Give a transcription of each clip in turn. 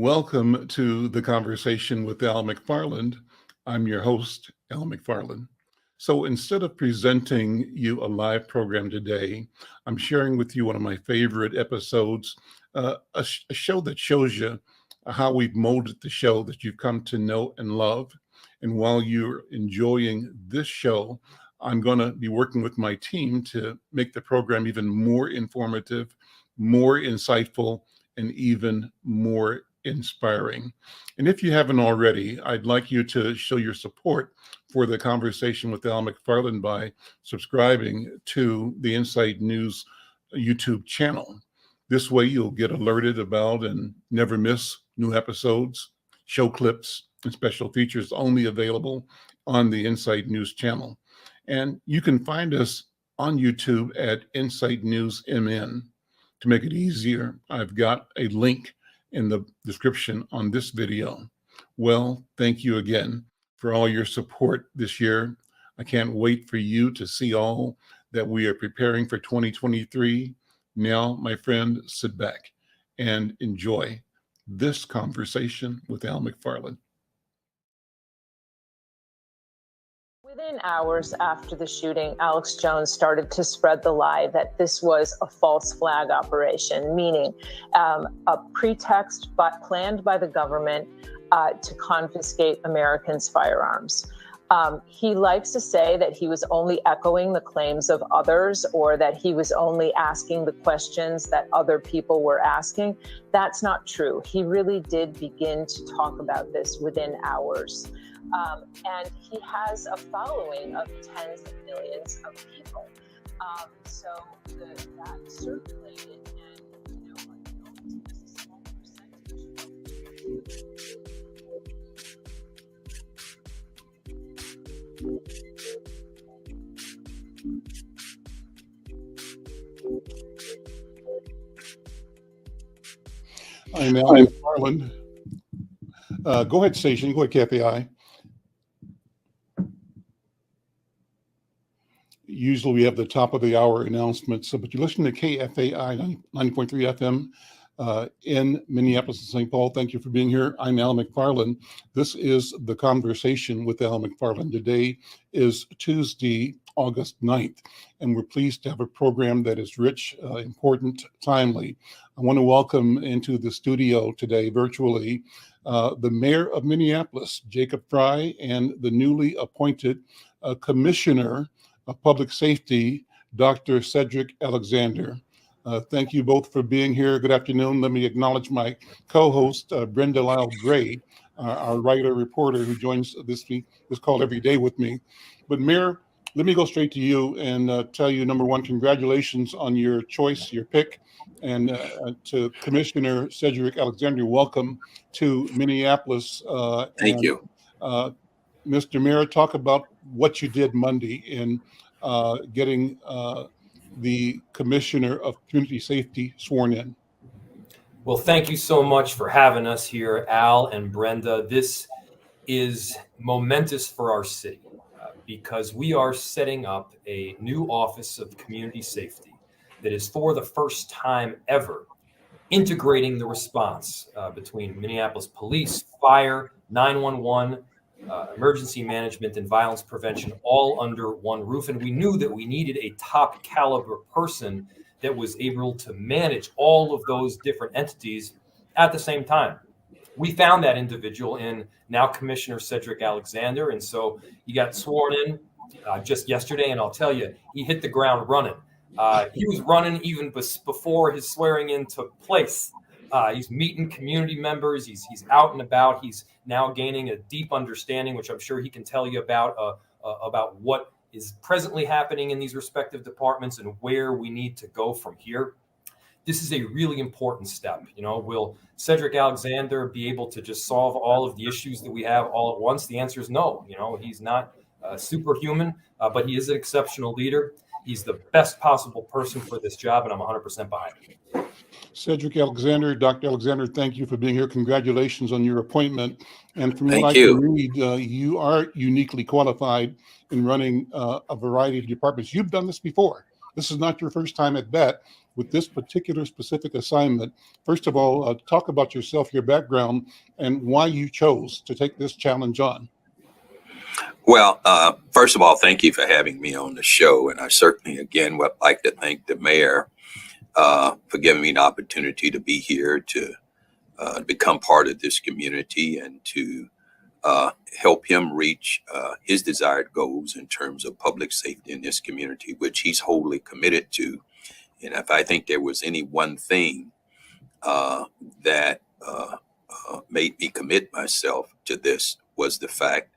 Welcome to the conversation with Al McFarlane. I'm your host, Al McFarlane. So instead of presenting you a live program today, I'm sharing with you one of my favorite episodes, a show that shows you how we've molded the show that you've come to know and love. And while you're enjoying this show, I'm going to be working with my team to make the program even more informative, more insightful, and even more inspiring. And if you haven't already, I'd like you to show your support for the conversation with Al McFarlane by subscribing to the Insight News YouTube channel. This way you'll get alerted about and never miss new episodes, show clips, and special features only available on the Insight News channel. And you can find us on YouTube at Insight News MN. To make it easier, I've got a link in the description on this video. Well, thank you again for all your support this year. I can't wait for you to see all that we are preparing for 2023. Now, my friend, sit back and enjoy this conversation with Al McFarlane. Within hours after the shooting, Alex Jones started to spread the lie that this was a false flag operation, meaning a pretext planned by the government to confiscate Americans' firearms. He likes to say that he was only echoing the claims of others or that he was only asking the questions that other people were asking. That's not true. He really did begin to talk about this within hours. And he has a following of tens of millions of people. So that circulated, and I know it's a small percentage. I'm Al McFarlane. Go ahead, station. Go ahead, KFAI. Usually we have the top of the hour announcements, but you're listening to KFAI 90.3 FM in Minneapolis and St. Paul. Thank you for being here. I'm Al McFarlane. This is the conversation with Al McFarlane. Today is Tuesday, August 9th, and we're pleased to have a program that is rich, important, timely. I want to welcome into the studio today virtually the mayor of Minneapolis, Jacob Frey, and the newly appointed commissioner of Public Safety, Dr. Cedric Alexander. Thank you both for being here. Good afternoon. Let me acknowledge my co-host, Brenda Lyle Gray, our writer reporter who joins this call every day with me. But Mayor, let me go straight to you and tell you, number one, congratulations on your choice, your pick, and to Commissioner Cedric Alexander, welcome to Minneapolis. Thank you. Mr. Mayor, talk about what you did Monday in getting the Commissioner of Community Safety sworn in. Well, thank you so much for having us here, Al and Brenda. This is momentous for our city because we are setting up a new Office of Community Safety that is for the first time ever integrating the response between Minneapolis Police, Fire, 911, emergency management, and violence prevention all under one roof. And we knew that we needed a top caliber person that was able to manage all of those different entities at the same time. We found that individual in now Commissioner Cedric Alexander. And so he got sworn in just yesterday. And I'll tell you, he hit the ground running. He was running even before his swearing in took place. He's meeting community members. He's out and about. He's now gaining a deep understanding, which I'm sure he can tell you about what is presently happening in these respective departments and where we need to go from here. This is a really important step. Will Cedric Alexander be able to just solve all of the issues that we have all at once? The answer is no. He's not superhuman, but he is an exceptional leader. He's the best possible person for this job, and I'm 100% behind him. Cedric Alexander, Dr. Alexander, thank you for being here. Congratulations on your appointment. And from what I can read, you are uniquely qualified in running a variety of departments. You've done this before. this is not your first time at bat with this particular specific assignment. First of all, talk about yourself, your background, and why you chose to take this challenge on. Well, first of all, thank you for having me on the show. And I certainly, again, would like to thank the mayor for giving me the opportunity to be here to become part of this community and to help him reach his desired goals in terms of public safety in this community, which he's wholly committed to. And if I think there was any one thing that made me commit myself to this was the fact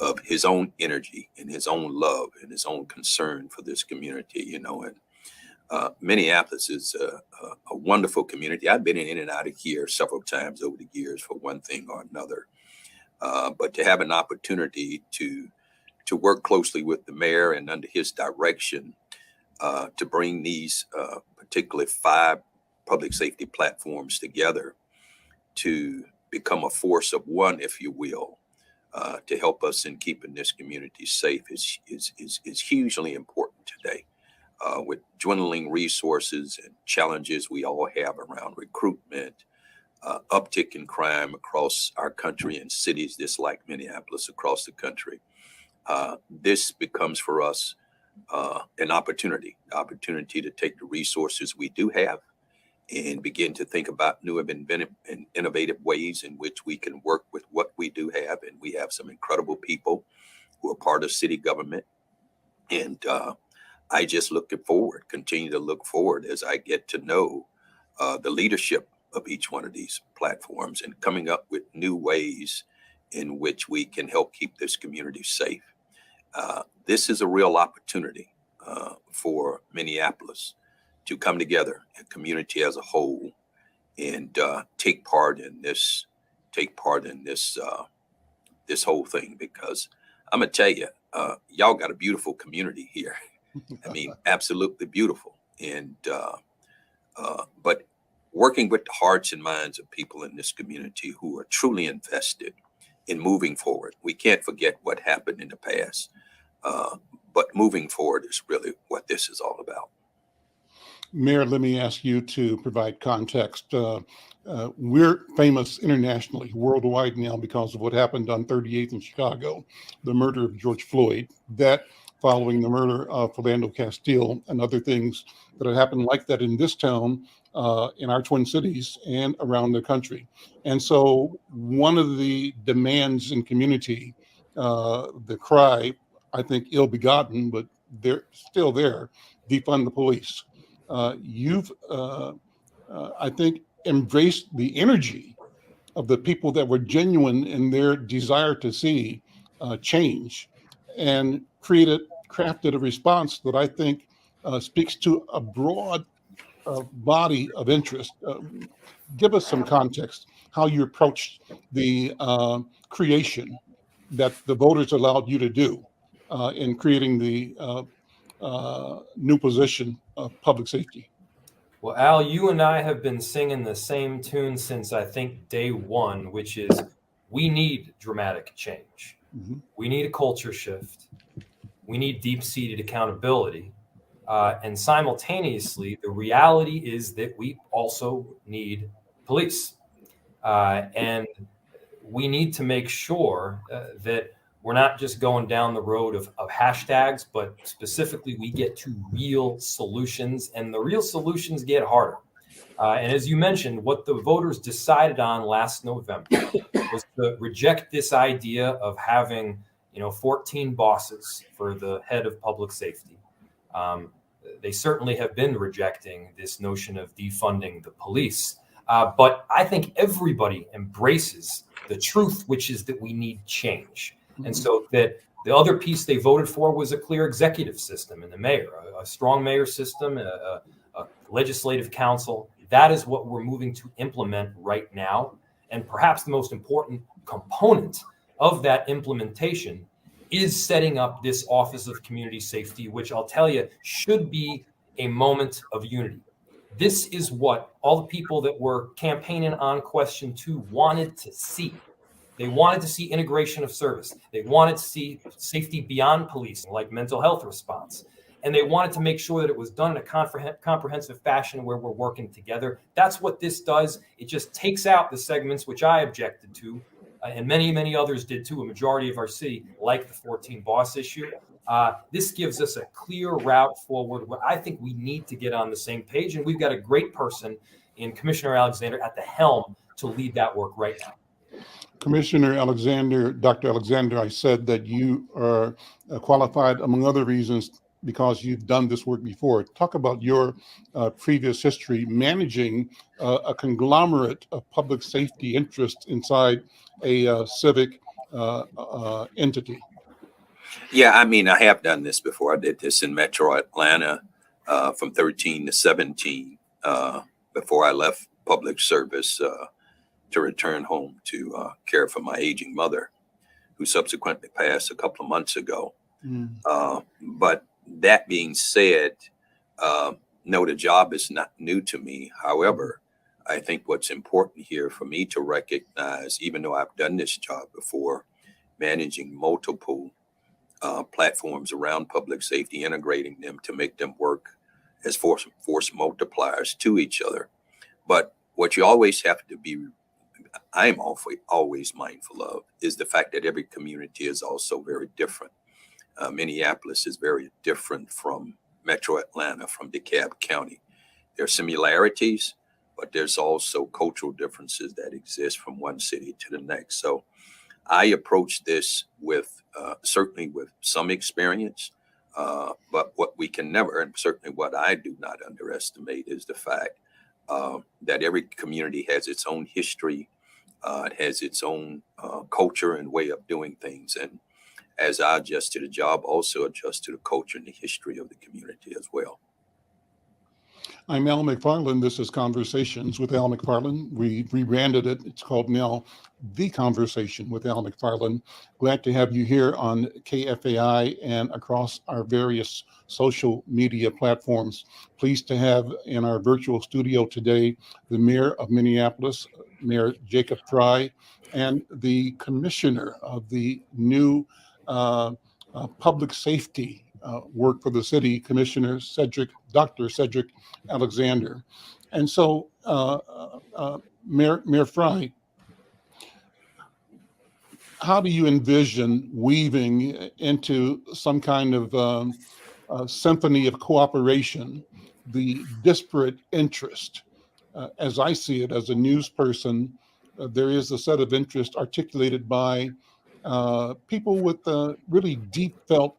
of his own energy and his own love and his own concern for this community, and Minneapolis is a wonderful community. I've been in and out of here several times over the years for one thing or another. But to have an opportunity to work closely with the mayor and under his direction to bring these particularly 5 public safety platforms together to become a force of one, if you will, to help us in keeping this community safe is hugely important today. With dwindling resources and challenges we all have around recruitment, uptick in crime across our country and cities just like Minneapolis across the country, this becomes for us an opportunity to take the resources we do have and begin to think about new and innovative ways in which we can work with what we do have. And we have some incredible people who are part of city government. And I just continue to look forward as I get to know the leadership of each one of these platforms and coming up with new ways in which we can help keep this community safe. This is a real opportunity for Minneapolis to come together, a community as a whole, and take part in this this whole thing. Because I'm gonna tell you, y'all got a beautiful community here. I mean, absolutely beautiful. And but working with the hearts and minds of people in this community who are truly invested in moving forward. We can't forget what happened in the past, but moving forward is really what this is all about. Mayor, let me ask you to provide context. We're famous internationally, worldwide now, because of what happened on 38th in Chicago, the murder of George Floyd. That following the murder of Philando Castile and other things that have happened like that in this town, in our Twin Cities and around the country. And so one of the demands in community, the cry, I think ill-begotten, but they're still there, defund the police. You've, I think, embraced the energy of the people that were genuine in their desire to see change and crafted a response that I think speaks to a broad body of interest. Give us some context, how you approached the creation that the voters allowed you to do in creating the new position of public safety. Well, Al, you and I have been singing the same tune since I think day one, which is we need dramatic change. Mm-hmm. We need a culture shift. We need deep-seated accountability. And simultaneously, the reality is that we also need police. And we need to make sure that we're not just going down the road of hashtags, but specifically we get to real solutions, and the real solutions get harder. And as you mentioned, what the voters decided on last November was to reject this idea of having, 14 bosses for the head of public safety. They certainly have been rejecting this notion of defunding the police. But I think everybody embraces the truth, which is that we need change. And so that the other piece they voted for was a clear executive system in the mayor, a strong mayor system, a legislative council. That is what we're moving to implement right now. And perhaps the most important component of that implementation is setting up this Office of Community Safety, which I'll tell you should be a moment of unity. This is what all the people that were campaigning on question 2 wanted to see. They wanted to see integration of service. They wanted to see safety beyond policing, like mental health response. and they wanted to make sure that it was done in a comprehensive fashion where we're working together. That's what this does. It just takes out the segments which I objected to, and many others did too, a majority of our city, like the 14 boss issue. This gives us a clear route forward where I think we need to get on the same page, and we've got a great person in Commissioner Alexander at the helm to lead that work right now. Commissioner Alexander, Dr. Alexander, I said that you are qualified, among other reasons, because you've done this work before. Talk about your previous history managing a conglomerate of public safety interests inside a civic entity. Yeah, I mean, I have done this before. I did this in Metro Atlanta from 13 to 17 before I left public service to return home to care for my aging mother, who subsequently passed a couple of months ago. But that being said, no, the job is not new to me. However, I think what's important here for me to recognize, even though I've done this job before, managing multiple platforms around public safety, integrating them to make them work as force multipliers to each other. But what you always have to be, I'm always mindful of, is the fact that every community is also very different. Minneapolis is very different from Metro Atlanta, from DeKalb County. There are similarities, but there's also cultural differences that exist from one city to the next. So I approach this with certainly with some experience, but what we can never, and certainly what I do not underestimate, is the fact that every community has its own history, it has its own culture and way of doing things. And as I adjust to the job, also adjust to the culture and the history of the community as well. I'm Al McFarlane. This is Conversations with Al McFarlane. We rebranded it. It's called now The Conversation with Al McFarlane. Glad to have you here on KFAI and across our various social media platforms. Pleased to have in our virtual studio today the Mayor of Minneapolis, Mayor Jacob Frey, and the Commissioner of the new public safety work for the city, Commissioner Dr. Cedric Alexander. And so, Mayor Frey, how do you envision weaving into some kind of symphony of cooperation the disparate interest? As I see it as a news person, there is a set of interest articulated by people with really deep felt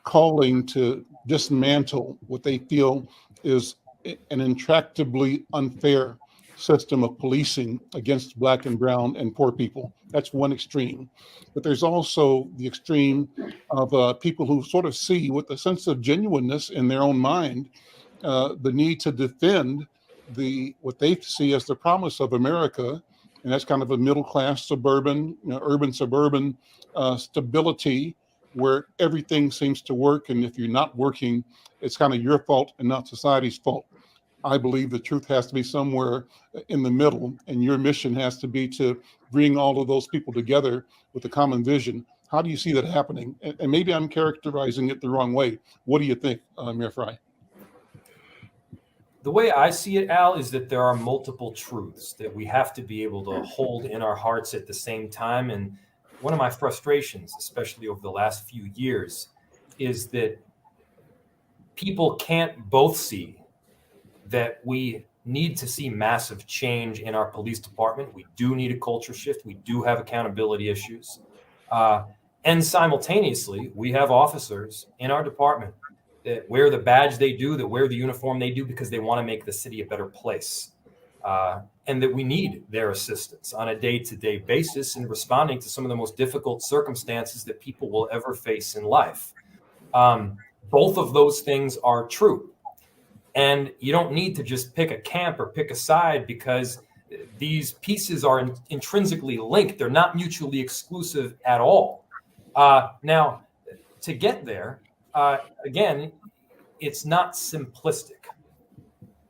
calling to dismantle what they feel is an intractably unfair system of policing against Black and brown and poor people. That's one extreme. But there's also the extreme of people who sort of see with a sense of genuineness in their own mind the need to defend what they see as the promise of America. And that's kind of a middle-class suburban, urban-suburban stability where everything seems to work. And if you're not working, it's kind of your fault and not society's fault. I believe the truth has to be somewhere in the middle, and your mission has to be to bring all of those people together with a common vision. How do you see that happening? And maybe I'm characterizing it the wrong way. What do you think, Mayor Frey? The way I see it, Al, is that there are multiple truths that we have to be able to hold in our hearts at the same time. And one of my frustrations, especially over the last few years, is that people can't both see that we need to see massive change in our police department. We do need a culture shift. We do have accountability issues. And simultaneously, we have officers in our department that wear the badge they do, that wear the uniform they do because they want to make the city a better place. And that we need their assistance on a day-to-day basis in responding to some of the most difficult circumstances that people will ever face in life. Both of those things are true. And you don't need to just pick a camp or pick a side because these pieces are intrinsically linked. They're not mutually exclusive at all. Now, to get there, again, it's not simplistic.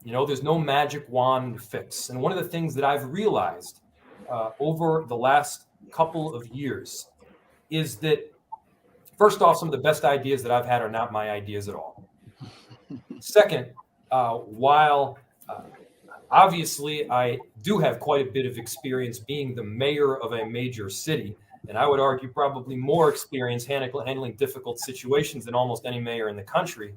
There's no magic wand fix. And one of the things that I've realized over the last couple of years is that First off, some of the best ideas that I've had are not my ideas at all. Second, while obviously I do have quite a bit of experience being the mayor of a major city, and I would argue probably more experience handling difficult situations than almost any mayor in the country,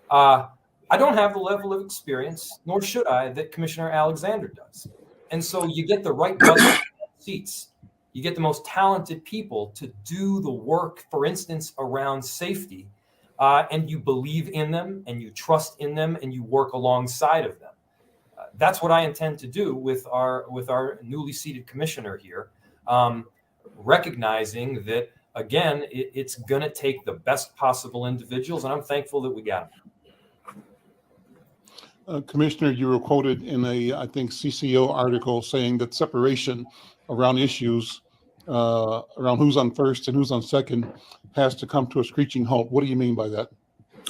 I don't have the level of experience, nor should I, that Commissioner Alexander does. And so you get the right seats. You get the most talented people to do the work, for instance, around safety, and you believe in them, and you trust in them, and you work alongside of them. That's what I intend to do with our newly seated commissioner here, recognizing that, again, it's going to take the best possible individuals, and I'm thankful that we got them. Commissioner, you were quoted in a, I think, CCO article saying that separation around issues, around who's on first and who's on second, has to come to a screeching halt. What do you mean by that?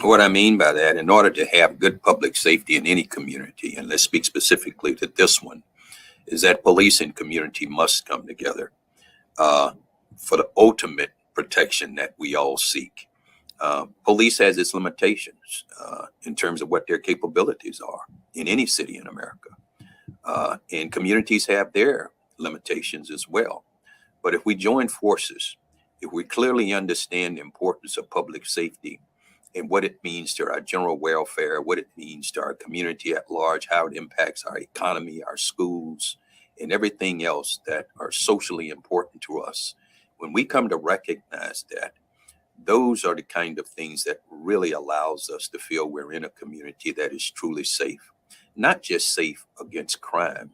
What I mean by that, in order to have good public safety in any community, and let's speak specifically to this one, is that police and community must come together for the ultimate protection that we all seek. Police has its limitations in terms of what their capabilities are in any city in America. And communities have their limitations as well. But if we join forces, if we clearly understand the importance of public safety and what it means to our general welfare, what it means to our community at large, how it impacts our economy, our schools, and everything else that are socially important to us, when we come to recognize that, those are the kind of things that really allows us to feel we're in a community that is truly safe, not just safe against crime,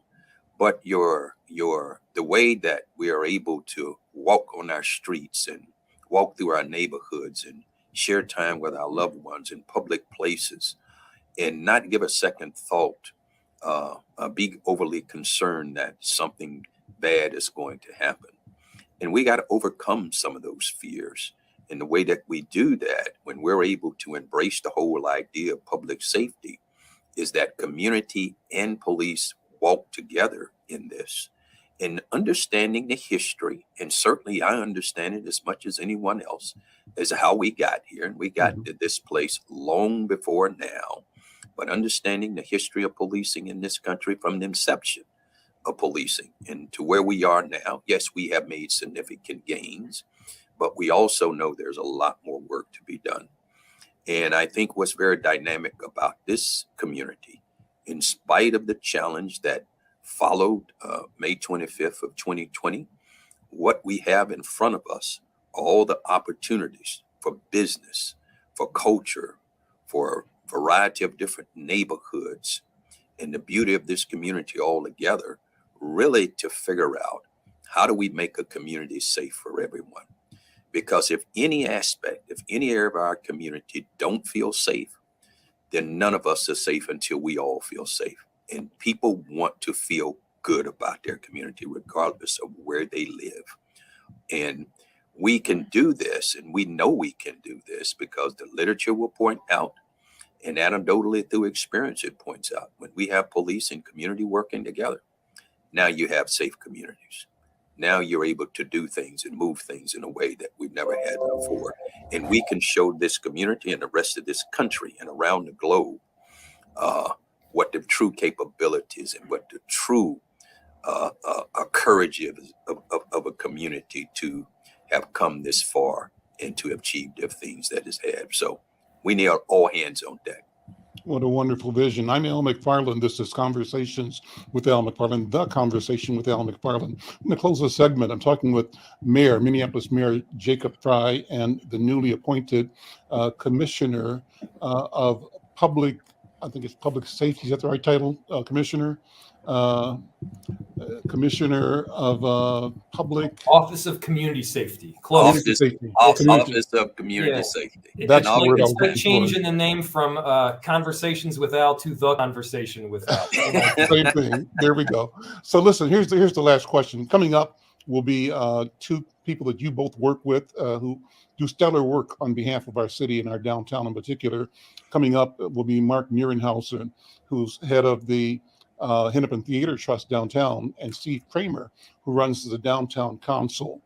but the way that we are able to walk on our streets and walk through our neighborhoods and share time with our loved ones in public places and not give a second thought, be overly concerned that something bad is going to happen. And we got to overcome some of those fears. And the way that we do that, when we're able to embrace the whole idea of public safety, is that community and police walk together in this. And understanding the history, and certainly I understand it as much as anyone else, as how we got here. And we got to this place long before now. But understanding the history of policing in this country from the inception of policing and to where we are now, yes, we have made significant gains. But we also know there's a lot more work to be done. And I think what's very dynamic about this community, in spite of the challenge that followed May 25th of 2020, what we have in front of us, all the opportunities for business, for culture, for a variety of different neighborhoods, and the beauty of this community all together, really to figure out how do we make a community safe for everyone. Because if any aspect, if any area of our community don't feel safe, then none of us are safe until we all feel safe. And people want to feel good about their community, regardless of where they live. And we can do this, and we know we can do this because the literature will point out, and anecdotally through experience, it points out, when we have police and community working together, now you have safe communities. Now you're able to do things and move things in a way that we've never had before. And we can show this community and the rest of this country and around the globe what the true capabilities and what the true courage of a community to have come this far and to have achieved the things that it's had. So we need all hands on deck. What a wonderful vision. I'm Al McFarlane. This is Conversations with Al McFarlane, the Conversation with Al McFarlane. I'm going to close this segment. I'm talking with Minneapolis Mayor Jacob Frey and the newly appointed Commissioner of Public, I think it's Public Safety. Is that the right title? Commissioner of Public Office of Community Safety. Close. Office of Community Safety. That's the word. It's like changing the name from Conversations with Al to The Conversation with Al. Same thing. There we go. So listen, here's the last question. Coming up will be two people that you both work with who do stellar work on behalf of our city and our downtown in particular. Coming up will be Mark Nerenhauser, who's head of the Hennepin Theater Trust downtown, and Steve Cramer, who runs the Downtown Council.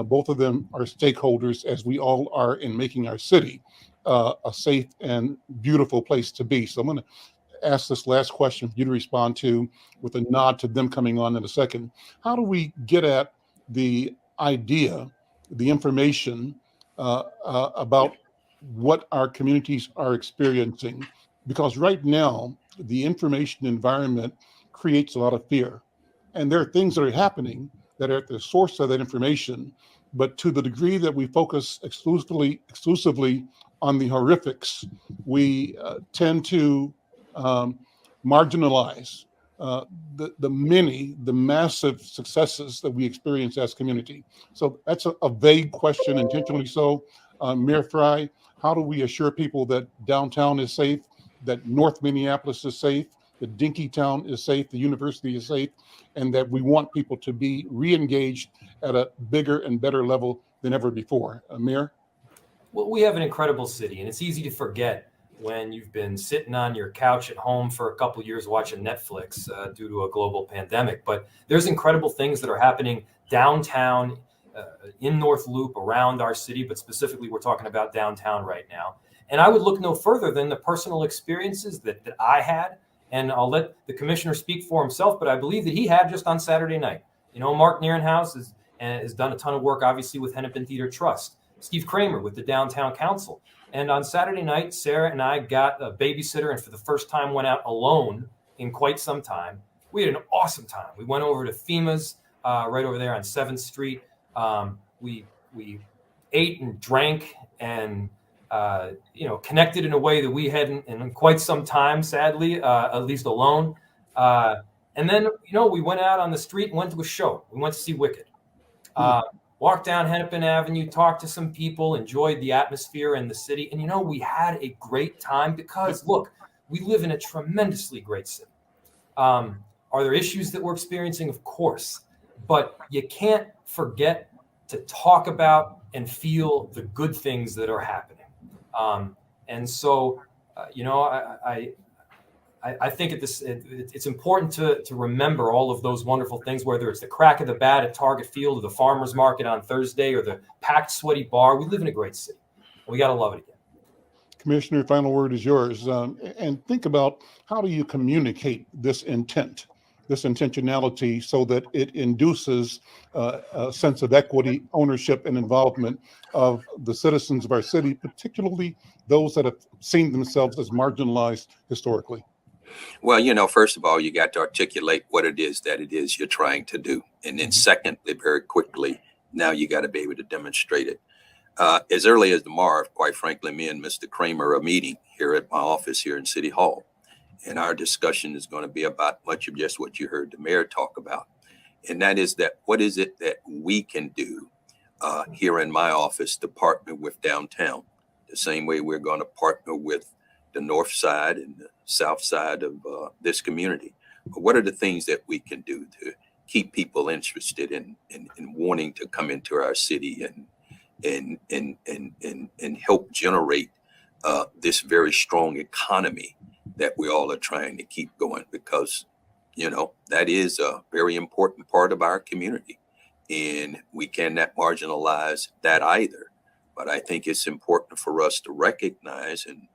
Both of them are stakeholders, as we all are, in making our city a safe and beautiful place to be. So I'm going to ask this last question for you to respond to, with a nod to them coming on in a second. How do we get at the idea, the information about what our communities are experiencing? Because right now, the information environment creates a lot of fear. And there are things that are happening that are at the source of that information. But to the degree that we focus exclusively on the horrifics, we tend to marginalize the massive successes that we experience as community. So that's a vague question, intentionally so. Mayor Frey, how do we assure people that downtown is safe, that North Minneapolis is safe, that Dinkytown is safe, the university is safe, and that we want people to be re-engaged at a bigger and better level than ever before? Mayor? Well, we have an incredible city, and it's easy to forget when you've been sitting on your couch at home for a couple of years watching Netflix due to a global pandemic. But there's incredible things that are happening downtown, in North Loop, around our city, but specifically we're talking about downtown right now. And I would look no further than the personal experiences that I had. And I'll let the commissioner speak for himself, but I believe that he had just on Saturday night. You know, Mark Nerenhauser has done a ton of work, obviously, with Hennepin Theater Trust. Steve Cramer with the Downtown Council. And on Saturday night, Sarah and I got a babysitter, and for the first time went out alone in quite some time. We had an awesome time. We went over to FEMA's right over there on 7th Street. We ate and drank and connected in a way that we hadn't in quite some time, sadly, at least alone. And then, we went out on the street and went to a show. We went to see Wicked. Walked down Hennepin Avenue, talked to some people, enjoyed the atmosphere in the city. And, we had a great time because, look, we live in a tremendously great city. Are there issues that we're experiencing? Of course. But you can't forget to talk about and feel the good things that are happening. And so, I think it's important to remember all of those wonderful things, whether it's the crack of the bat at Target Field or the farmer's market on Thursday or the packed, sweaty bar. We live in a great city. We got to love it again. Commissioner, final word is yours. And think about, how do you communicate this intent, this intentionality, so that it induces a sense of equity, ownership, and involvement of the citizens of our city, particularly those that have seen themselves as marginalized historically? Well, first of all, you got to articulate what it is you're trying to do. And then secondly, very quickly, now you got to be able to demonstrate it. As early as tomorrow, quite frankly, me and Mr. Cramer are meeting here at my office here in City Hall. And our discussion is going to be about much of just what you heard the mayor talk about. And that is that, what is it that we can do here in my office to partner with downtown, the same way we're going to partner with the north side and the south side of this community. But what are the things that we can do to keep people interested in wanting to come into our city and help generate this very strong economy that we all are trying to keep going? Because, that is a very important part of our community, and we cannot marginalize that either. But I think it's important for us to recognize, and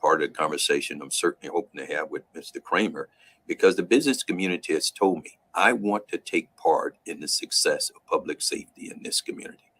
part of the conversation I'm certainly hoping to have with Mr. Cramer, because the business community has told me, I want to take part in the success of public safety in this community.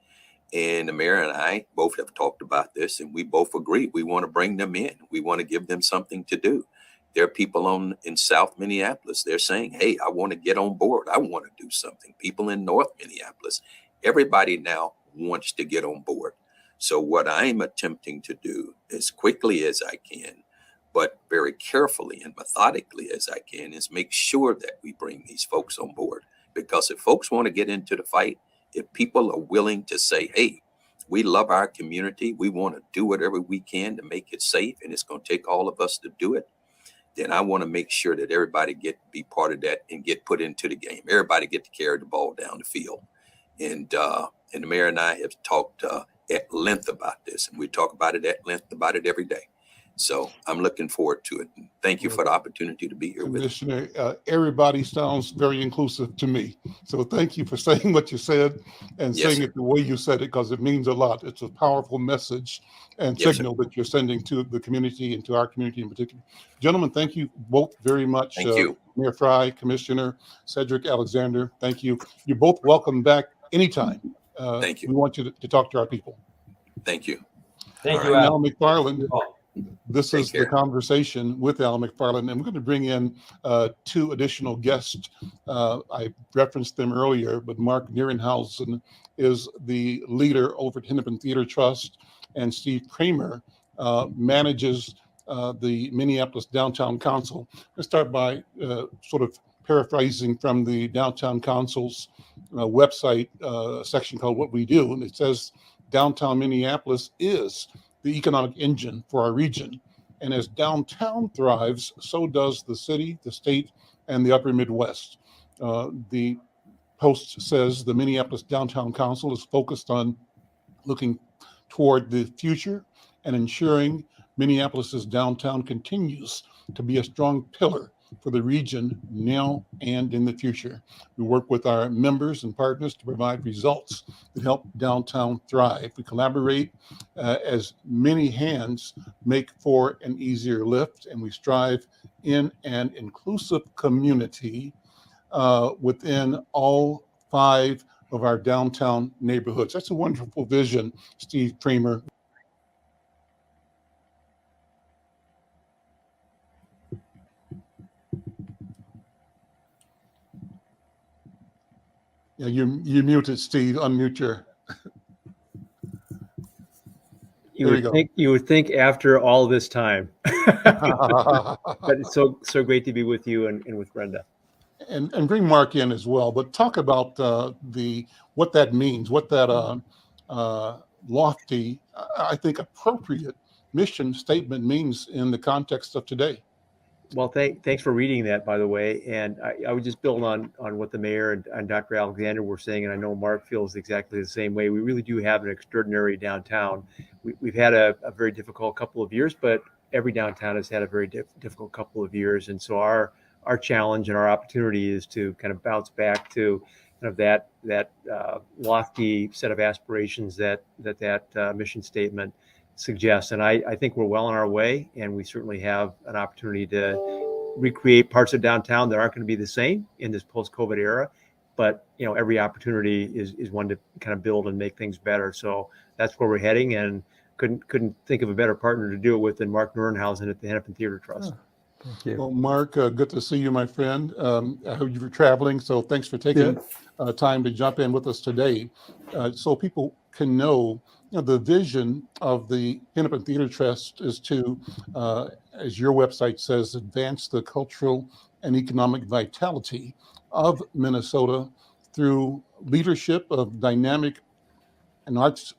And the mayor and I both have talked about this, and we both agree. We want to bring them in. We want to give them something to do. There are people in South Minneapolis. They're saying, hey, I want to get on board. I want to do something. People in North Minneapolis, everybody now wants to get on board. So what I'm attempting to do as quickly as I can, but very carefully and methodically as I can, is make sure that we bring these folks on board. Because if folks want to get into the fight, if people are willing to say, hey, we love our community, we want to do whatever we can to make it safe, and it's going to take all of us to do it, then I want to make sure that everybody be part of that and get put into the game. Everybody get to carry the ball down the field. And the mayor and I have talked at length about this, and we talk about it at length about it every day. So I'm looking forward to it. Thank you for the opportunity to be here with you. Commissioner, everybody sounds very inclusive to me. So thank you for saying what you said and Yes, saying sir. it the way you said it, because it means a lot. It's a powerful message and Yes, signal that you're sending to the community and to our community in particular. Gentlemen, thank you both very much. Thank you. Mayor Frey, Commissioner Cedric Alexander, thank you. You're both welcome back anytime. Thank you. We want you to talk to our people. Thank you. Thank All you, right. Al. Al McFarlane. This Take is care. the conversation with Al McFarlane, and we're going to bring in two additional guests. I referenced them earlier, but Mark Nerenhauser is the leader over at Hennepin Theater Trust, and Steve Cramer manages the Minneapolis Downtown Council. Let's start by sort of paraphrasing from the Downtown Council's website section called What We Do, and it says, downtown Minneapolis is the economic engine for our region. And as downtown thrives, so does the city, the state, and the upper Midwest. The Post says the Minneapolis Downtown Council is focused on looking toward the future and ensuring Minneapolis's downtown continues to be a strong pillar for the region now and in the future. We work with our members and partners to provide results that help downtown thrive. We collaborate as many hands make for an easier lift, and we strive in an inclusive community within all 5 of our downtown neighborhoods. That's a wonderful vision, Steve Cramer. Yeah, you muted, Steve. Unmute your. You would think after all this time, but it's so great to be with you and with Brenda. And bring Mark in as well. But talk about what that means, what that lofty, I think appropriate mission statement means in the context of today. Well, thanks for reading that, by the way. And I would just build on what the mayor and Dr. Alexander were saying, and I know Mark feels exactly the same way. We really do have an extraordinary downtown. We've had a very difficult couple of years, but every downtown has had a very difficult couple of years. And so our challenge and our opportunity is to kind of bounce back to kind of that lofty set of aspirations that mission statement suggests. And I think we're well on our way, and we certainly have an opportunity to recreate parts of downtown that aren't going to be the same in this post-COVID era. But every opportunity is one to kind of build and make things better. So that's where we're heading, and couldn't think of a better partner to do it with than Mark Nerenhauser at the Hennepin Theater Trust. Thank you. Well, Mark, good to see you, my friend. I heard you were traveling, so thanks for taking time to jump in with us today, so people can know. The vision of the Hennepin Theater Trust is to, as your website says, advance the cultural and economic vitality of Minnesota through leadership of a dynamic arts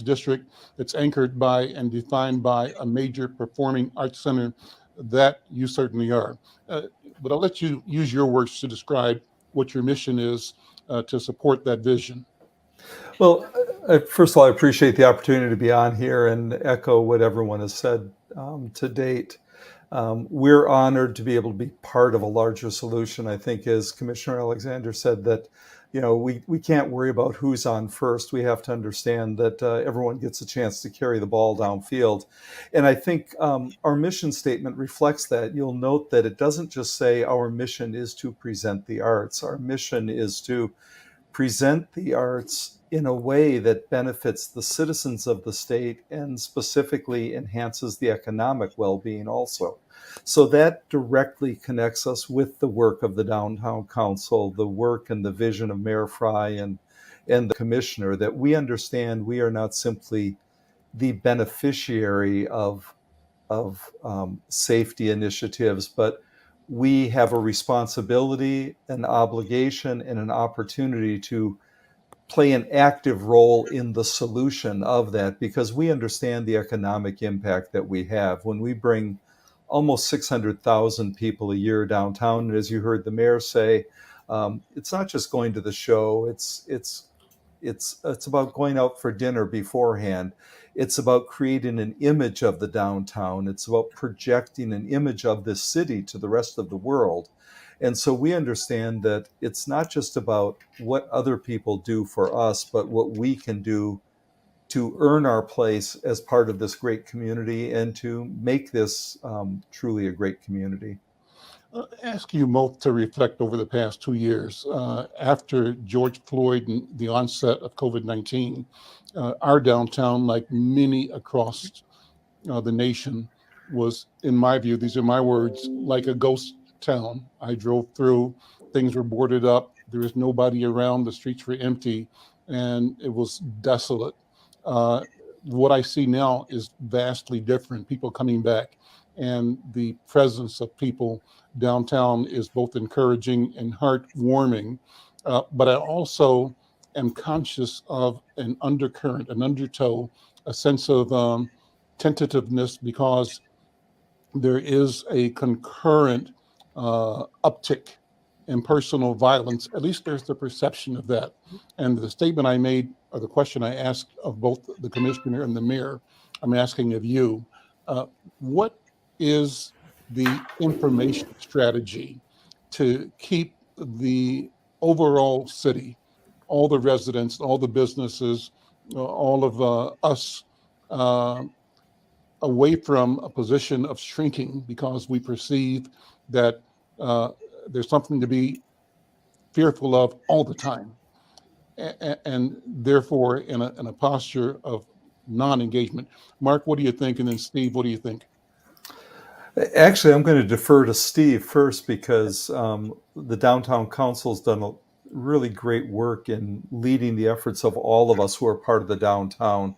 district that's anchored by and defined by a major performing arts center that you certainly are. But I'll let you use your words to describe what your mission is to support that vision. Well, first of all, I appreciate the opportunity to be on here and echo what everyone has said to date. We're honored to be able to be part of a larger solution. I think, as Commissioner Alexander said, that we can't worry about who's on first. We have to understand that everyone gets a chance to carry the ball downfield. And I think our mission statement reflects that. You'll note that it doesn't just say our mission is to present the arts. Our mission is to present the arts in a way that benefits the citizens of the state and specifically enhances the economic well-being also. So that directly connects us with the work of the Downtown Council, the work and the vision of Mayor Frey and the commissioner, that we understand we are not simply the beneficiary of safety initiatives, but we have a responsibility, an obligation, and an opportunity to play an active role in the solution of that, because we understand the economic impact that we have when we bring almost 600,000 people a year downtown. And as you heard the mayor say, it's not just going to the show, it's It's about going out for dinner beforehand. It's about creating an image of the downtown. It's about projecting an image of this city to the rest of the world. And so we understand that it's not just about what other people do for us, but what we can do to earn our place as part of this great community and to make this truly a great community. Ask you both to reflect over the past 2 years. After George Floyd and the onset of COVID-19, our downtown, like many across the nation, was, in my view, these are my words, like a ghost town. I drove through, things were boarded up, there was nobody around, the streets were empty, and it was desolate. What I see now is vastly different, people coming back, and the presence of people downtown is both encouraging and heartwarming. But I also am conscious of an undercurrent, an undertow, a sense of tentativeness, because there is a concurrent uptick in personal violence. At least there's the perception of that. And the statement I made, or the question I asked of both the commissioner and the mayor, I'm asking of you, what is the information strategy to keep the overall city, all the residents, all the businesses, all of us away from a position of shrinking because we perceive that there's something to be fearful of all the time, and therefore in a posture of non-engagement. Mark, what do you think? And then Steve, what do you think? Actually, I'm going to defer to Steve first, because the Downtown Council's done a really great work in leading the efforts of all of us who are part of the downtown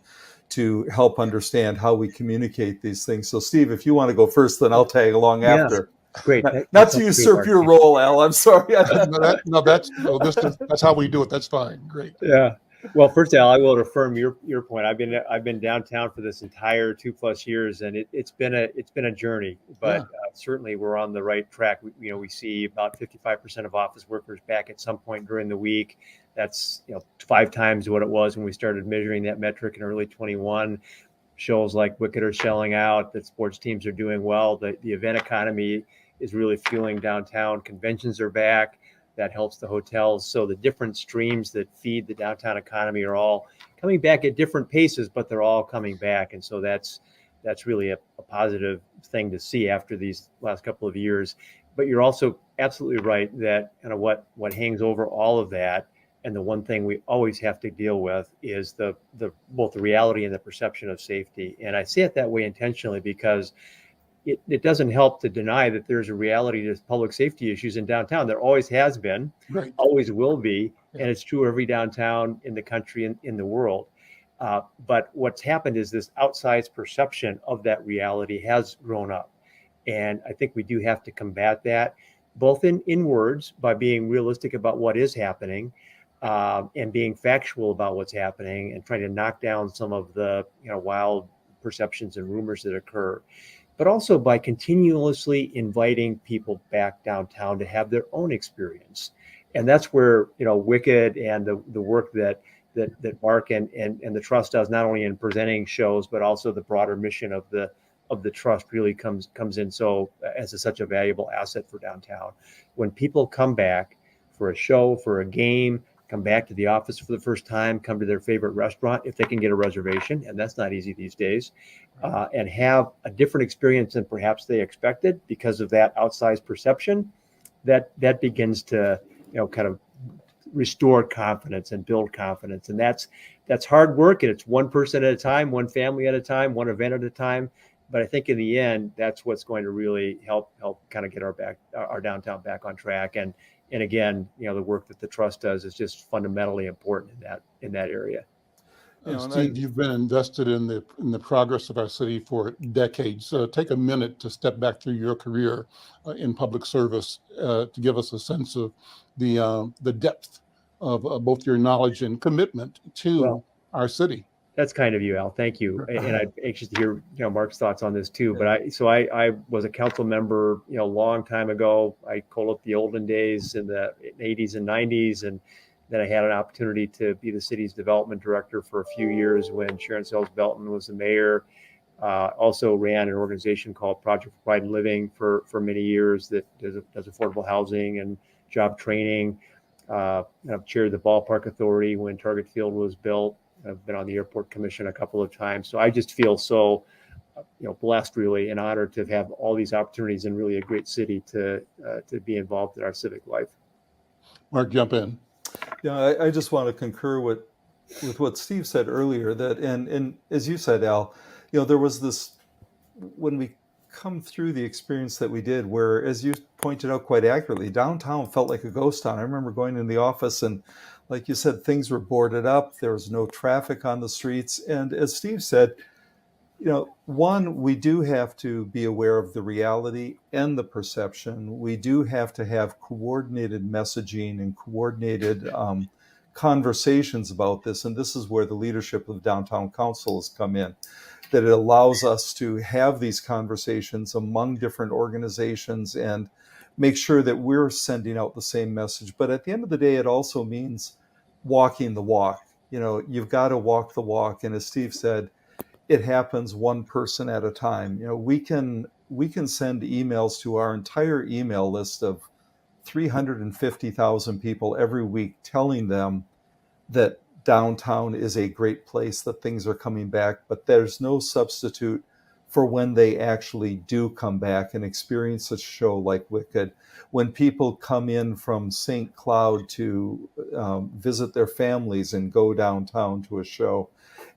to help understand how we communicate these things. So Steve, if you want to go first, then I'll tag along after. Great. Not to usurp your role, Al. I'm sorry. That's how we do it. That's fine. Great. Yeah. Well, first, Al, I will affirm your point. I've been downtown for this entire 2+ years, and it's been a journey, but certainly we're on the right track. We see about 55% of office workers back at some point during the week. That's 5 times what it was when we started measuring that metric in early 21. Shows like Wicked are selling out. That sports teams are doing well. The event economy is really fueling downtown. Conventions are back. That helps the hotels. So the different streams that feed the downtown economy are all coming back at different paces, but they're all coming back. And so that's really a positive thing to see after these last couple of years. But you're also absolutely right that kind of what hangs over all of that, and the one thing we always have to deal with, is the both the reality and the perception of safety. And I say it that way intentionally because it doesn't help to deny that there's a reality to public safety issues in downtown. There always has been, Right. Always will be, and it's true every downtown in the country and in the world. But what's happened is this outsized perception of that reality has grown up. And I think we do have to combat that, both in words, by being realistic about what is happening, and being factual about what's happening, and trying to knock down some of the wild perceptions and rumors that occur, but also by continuously inviting people back downtown to have their own experience. And that's where Wicked and the work that Mark and the trust does, not only in presenting shows, but also the broader mission of the trust, really comes in so as such a valuable asset for downtown. When people come back for a show, for a game, come back to the office for the first time, come to their favorite restaurant, if they can get a reservation, and that's not easy these days, and have a different experience than perhaps they expected because of that outsized perception, that begins to kind of restore confidence and build confidence. And that's hard work, and it's one person at a time, one family at a time, one event at a time. But I think in the end, that's what's going to really help kind of get our downtown back on track. And again, the work that the trust does is just fundamentally important in that area. Steve, you've been invested in the progress of our city for decades. So take a minute to step back through your career in public service to give us a sense of the depth of both your knowledge and commitment to our city. That's kind of you, Al. Thank you. And I'm anxious to hear Mark's thoughts on this too. But I was a council member a long time ago. I called up the olden days in the 80s and 90s, and Then I had an opportunity to be the city's development director for a few years when Sharon Sells Belton was the mayor. Also ran an organization called Project for Pride in Living for many years that does affordable housing and job training. I've chaired the ballpark authority when Target Field was built. I've been on the airport commission a couple of times. So I just feel so, blessed, really, and honored to have all these opportunities in really a great city to be involved in our civic life. Mark, jump in. Yeah, I just want to concur with what Steve said earlier, that, and as you said, Al, there was this, when we come through the experience that we did, where, as you pointed out quite accurately, downtown felt like a ghost town. I remember going in the office and, like you said, things were boarded up. There was no traffic on the streets. And as Steve said, one, we do have to be aware of the reality and the perception. We do have to have coordinated messaging and coordinated conversations about this. And this is where the leadership of the Downtown Council has come in, that it allows us to have these conversations among different organizations and make sure that we're sending out the same message. But at the end of the day, it also means walking the walk. You've got to walk the walk. And as Steve said, it happens one person at a time. We can send emails to our entire email list of 350,000 people every week, telling them that downtown is a great place, that things are coming back, but there's no substitute for when they actually do come back and experience a show like Wicked. When people come in from St. Cloud to visit their families and go downtown to a show,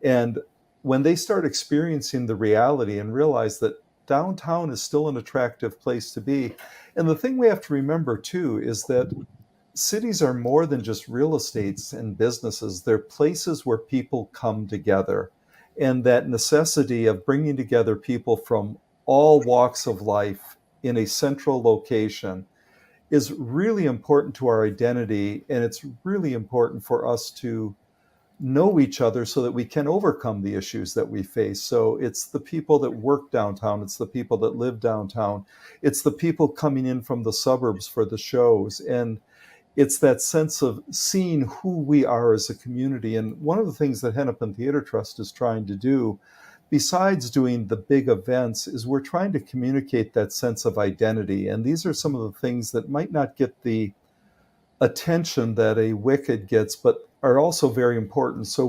and when they start experiencing the reality and realize that downtown is still an attractive place to be. And the thing we have to remember too is that cities are more than just real estates and businesses. They're places where people come together. And that necessity of bringing together people from all walks of life in a central location is really important to our identity. And it's really important for us to know each other so that we can overcome the issues that we face. So it's the people that work downtown, it's the people that live downtown, it's the people coming in from the suburbs for the shows, and it's that sense of seeing who we are as a community. And one of the things that Hennepin Theater Trust is trying to do, besides doing the big events, is we're trying to communicate that sense of identity. And these are some of the things that might not get the attention that a Wicked gets, but are also very important. So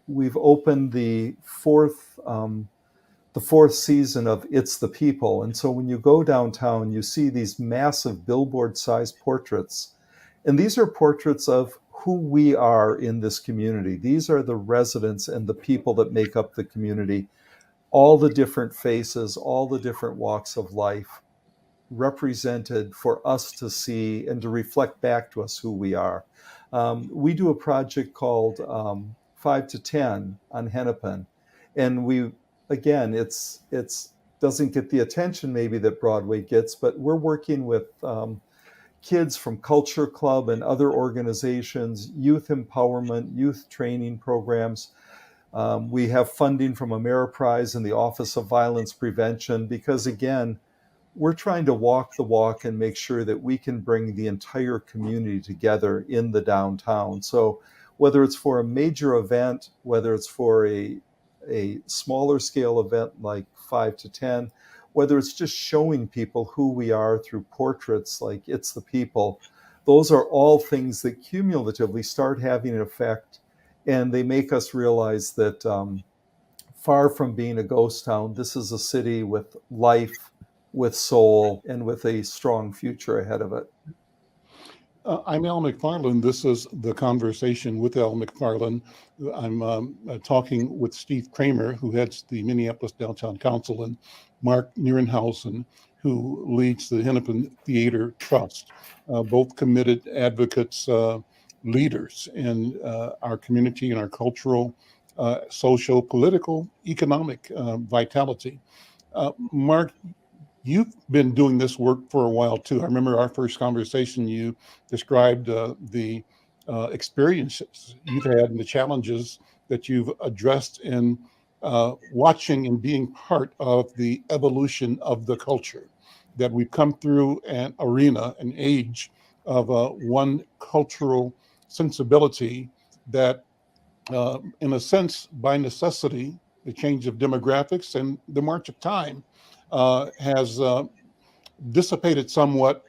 we've opened the fourth season of It's the People. And so when you go downtown, you see these massive billboard-sized portraits. And these are portraits of who we are in this community. These are the residents and the people that make up the community. All the different faces, all the different walks of life represented for us to see and to reflect back to us who we are. We do a project called 5 to 10 on Hennepin. And it's doesn't get the attention maybe that Broadway gets, but we're working with kids from Culture Club and other organizations, youth empowerment, youth training programs. We have funding from Ameriprise and the Office of Violence Prevention, because again, we're trying to walk the walk and make sure that we can bring the entire community together in the downtown. So whether it's for a major event, whether it's for a smaller scale event like 5 to 10, whether it's just showing people who we are through portraits like It's the People, those are all things that cumulatively start having an effect, and they make us realize that far from being a ghost town, this is a city with life, with soul, and with a strong future ahead of it. I'm Al McFarlane. This is The Conversation with Al McFarlane. I'm talking with Steve Cramer, who heads the Minneapolis Downtown Council, and Mark Nerenhauser, who leads the Hennepin Theater Trust, both committed advocates, leaders in our community and our cultural, social, political, economic vitality. Mark, you've been doing this work for a while too. I remember our first conversation, you described the experiences you've had and the challenges that you've addressed in watching and being part of the evolution of the culture, that we've come through an arena, an age of one cultural sensibility that, in a sense, by necessity, the change of demographics and the march of time has dissipated somewhat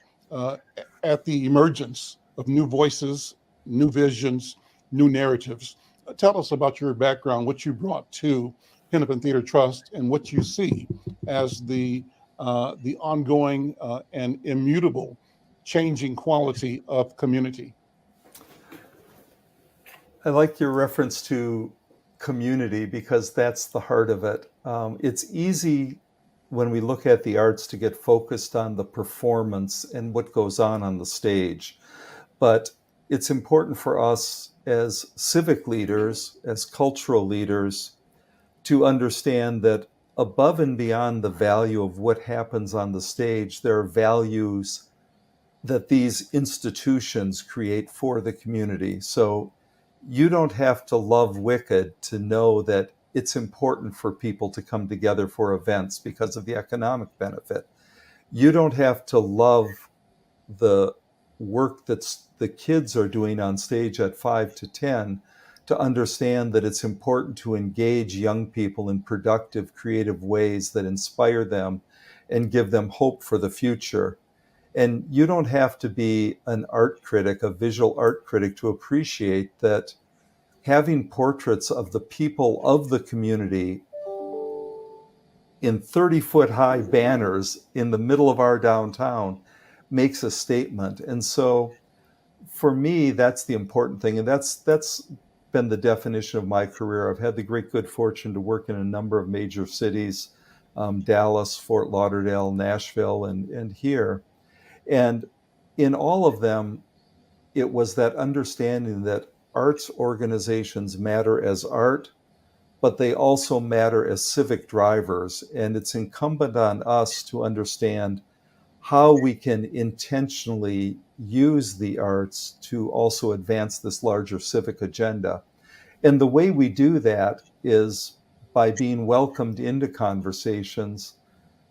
at the emergence of new voices, new visions, new narratives. Tell us about your background, what you brought to Hennepin Theater Trust, and what you see as the ongoing and immutable changing quality of community. I like your reference to community because that's the heart of it. It's easy when we look at the arts to get focused on the performance and what goes on the stage. But it's important for us as civic leaders, as cultural leaders, to understand that above and beyond the value of what happens on the stage, there are values that these institutions create for the community. So you don't have to love Wicked to know that it's important for people to come together for events because of the economic benefit. You don't have to love the work that the kids are doing on stage at 5 to 10 to understand that it's important to engage young people in productive, creative ways that inspire them and give them hope for the future. And you don't have to be an art critic, a visual art critic, to appreciate that having portraits of the people of the community in 30-foot high banners in the middle of our downtown makes a statement. And so for me, that's the important thing. And that's been the definition of my career. I've had the great good fortune to work in a number of major cities, Dallas, Fort Lauderdale, Nashville, and here. And in all of them, it was that understanding that arts organizations matter as art, but they also matter as civic drivers. And it's incumbent on us to understand how we can intentionally use the arts to also advance this larger civic agenda. And the way we do that is by being welcomed into conversations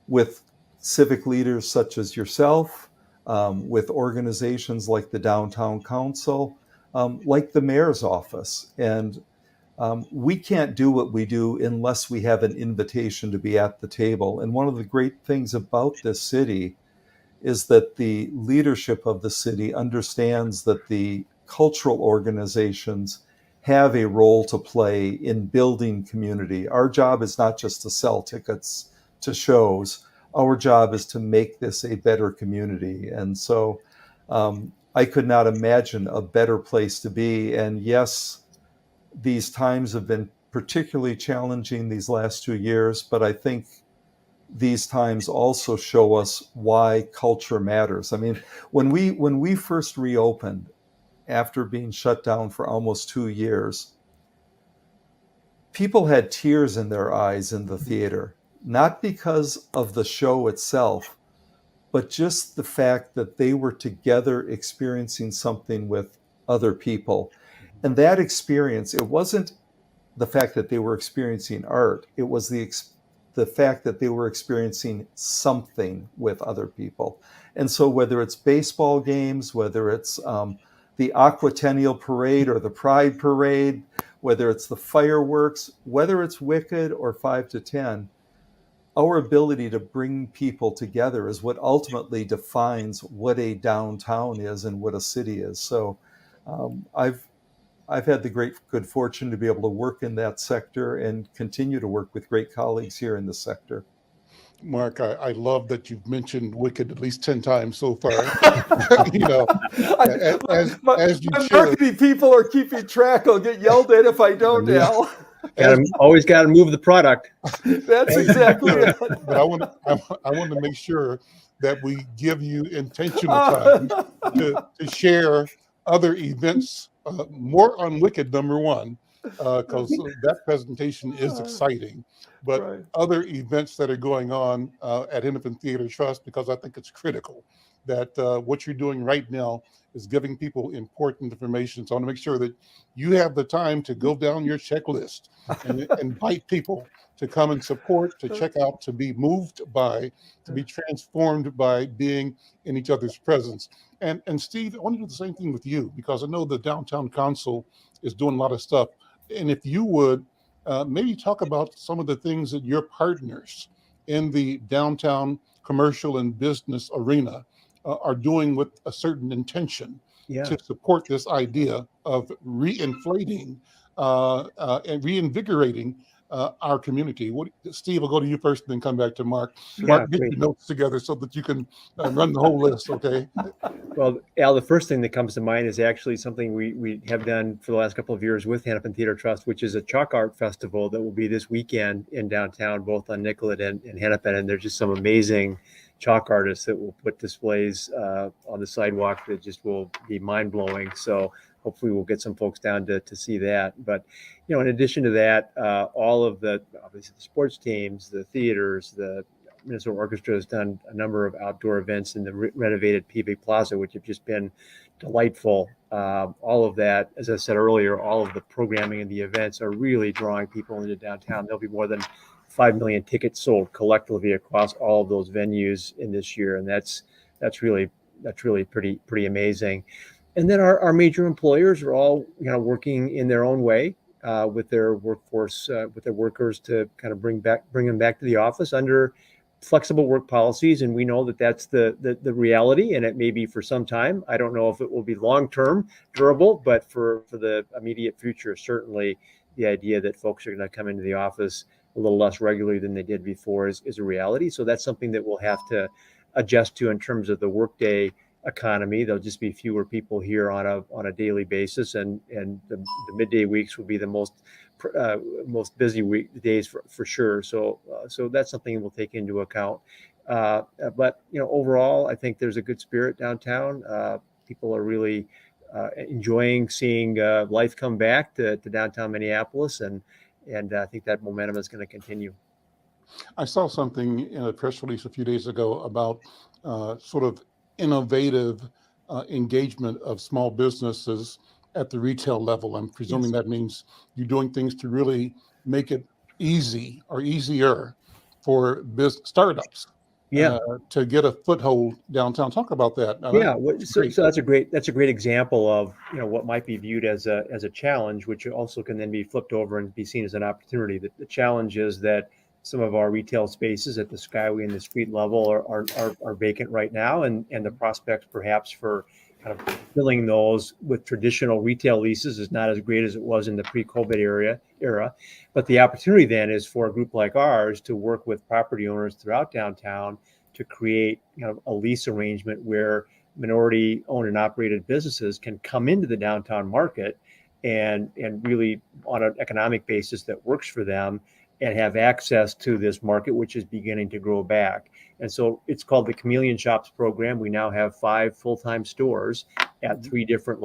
with civic leaders such as yourself, with organizations like the Downtown Council, like the mayor's office. And we can't do what we do unless we have an invitation to be at the table. And one of the great things about this city is that the leadership of the city understands that the cultural organizations have a role to play in building community. Our job is not just to sell tickets to shows. Our job is to make this a better community. And so I could not imagine a better place to be. And yes, these times have been particularly challenging these last 2 years, but I think these times also show us why culture matters. I mean, when we first reopened after being shut down for almost 2 years, people had tears in their eyes in the theater, not because of the show itself, but just the fact that they were together experiencing something with other people. And that experience, it wasn't the fact that they were experiencing art, it was the fact that they were experiencing something with other people. And so whether it's baseball games, whether it's the Aquatennial Parade or the Pride Parade, whether it's the fireworks, whether it's Wicked or 5 to 10, our ability to bring people together is what ultimately defines what a downtown is and what a city is. So I've had the great good fortune to be able to work in that sector and continue to work with great colleagues here in the sector. Mark, I love that you've mentioned Wicked at least 10 times so far. You know, as you my should. marketing people are keeping track. I'll get yelled at if I don't, Al. Always got to move the product. That's exactly it. But I want to make sure that we give you intentional time to share other events, more on Wicked, number one, because that presentation is exciting, but Right. other events that are going on at Hennepin Theater Trust, because I think it's critical that what you're doing right now is giving people important information. So I want to make sure that you have the time to go down your checklist and invite people to come and support, to check out, to be moved by, to be transformed by being in each other's presence. And Steve, I want to do the same thing with you, because I know the Downtown Council is doing a lot of stuff. And if you would maybe talk about some of the things that your partners in the downtown commercial and business arena are doing with a certain intention to support this idea of reinflating and reinvigorating our community. Steve, I'll go to you first and then come back to Mark. Mark, get your notes together so that you can run the whole list, okay? Well, Al, the first thing that comes to mind is actually something we have done for the last couple of years with Hennepin Theater Trust, which is a chalk art festival that will be this weekend in downtown, both on Nicollet and Hennepin. And there's just some amazing chalk artists that will put displays on the sidewalk that just will be mind-blowing. So hopefully we'll get some folks down to see that. But, you know, in addition to that, all of obviously the sports teams, the theaters, the Minnesota Orchestra has done a number of outdoor events in the renovated PV Plaza, which have just been delightful. All of that, as I said earlier, all of the programming and the events are really drawing people into downtown. There'll be more than 5 million tickets sold collectively across all of those venues in this year, and that's really pretty amazing. And then our major employers are all working in their own way with their workforce, with their workers to kind of bring them back to the office under flexible work policies. And we know that that's the reality, and it may be for some time. I don't know if it will be long-term durable, but for the immediate future, certainly the idea that folks are going to come into the office a little less regularly than they did before is a reality. So that's something that we'll have to adjust to in terms of the workday economy. There'll just be fewer people here on a daily basis, and the midday weeks will be the most busy days for sure. So that's something we'll take into account. But overall, I think there's a good spirit downtown. People are really enjoying seeing life come back to downtown Minneapolis, and I think that momentum is going to continue. I saw something in a press release a few days ago about sort of innovative engagement of small businesses at the retail level. I'm presuming that means you're doing things to really make it easy or easier for startups to get a foothold downtown. Talk about that. So that's a great example of what might be viewed as a challenge, which also can then be flipped over and be seen as an opportunity. The challenge is that some of our retail spaces at the Skyway and the street level are vacant right now, and the prospects perhaps for kind of filling those with traditional retail leases is not as great as it was in the pre-COVID era. But the opportunity then is for a group like ours to work with property owners throughout downtown to create a lease arrangement where minority owned and operated businesses can come into the downtown market and really on an economic basis that works for them, and have access to this market, which is beginning to grow back. And so it's called the Chameleon Shops program. We now have 5 full-time stores at three different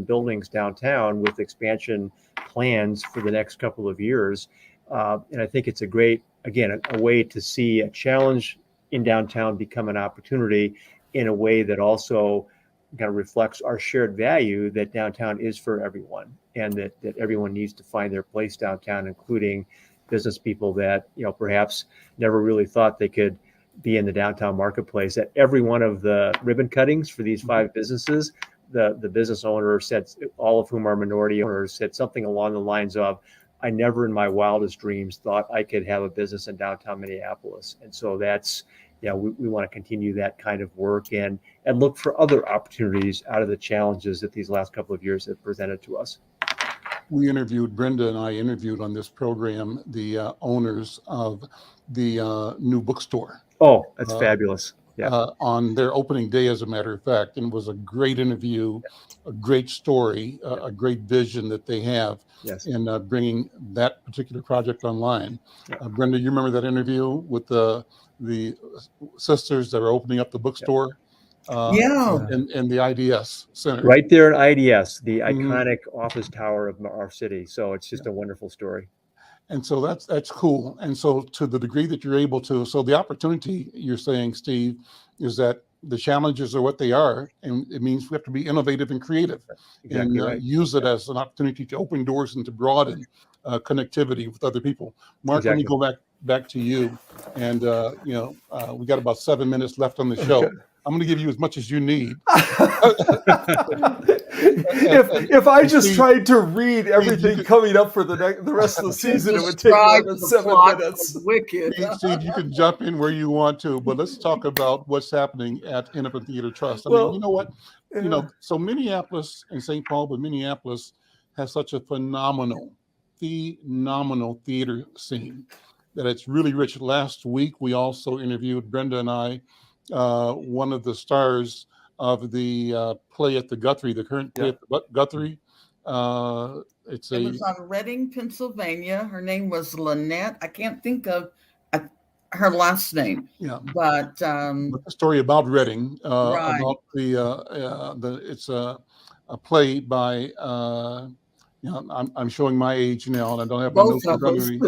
buildings downtown, with expansion plans for the next couple of years. And I think it's a great, again, a way to see a challenge in downtown become an opportunity in a way that also kind of reflects our shared value that downtown is for everyone, and that everyone needs to find their place downtown, including business people that perhaps never really thought they could be in the downtown marketplace. At every one of the ribbon cuttings for these 5 businesses, the business owner said, all of whom are minority owners, said something along the lines of, "I never in my wildest dreams thought I could have a business in downtown Minneapolis." And so that's, we want to continue that kind of work and look for other opportunities out of the challenges that these last couple of years have presented to us. Brenda and I interviewed on this program the owners of the new bookstore. Oh, that's fabulous. On their opening day, as a matter of fact. And it was a great interview, a great story, a great vision that they have in bringing that particular project online. Brenda, you remember that interview with the sisters that are opening up the bookstore? In the IDS Center. Right there at IDS, the iconic office tower of our city. So it's just a wonderful story. And so that's cool. And so to the degree that you're able to, so the opportunity you're saying, Steve, is that the challenges are what they are, and it means we have to be innovative and creative, Exactly and right. use it as an opportunity to open doors and to broaden connectivity with other people. Mark, let me Exactly. go back to you, and we got about 7 minutes left on the show. Okay. I'm going to give you as much as you need. if I just Steve- tried to read everything could- coming up for the rest of the season, it would take more than 7 minutes. Wicked. Steve, you can jump in where you want to, but let's talk about what's happening at Hennepin Theater Trust. I mean, Well, you know what? yeah. So Minneapolis and St. Paul, but Minneapolis has such a phenomenal theater scene that it's really rich. Last week, we also interviewed, Brenda and I, one of the stars of the play at the Guthrie, the current play at the Guthrie. It was on Reading, Pennsylvania. Her name was Lynette. I can't think of her last name. Yeah, but the story about Reading, right. about it's a play by. I'm showing my age now, and I don't have my Both notes in of front us. of me.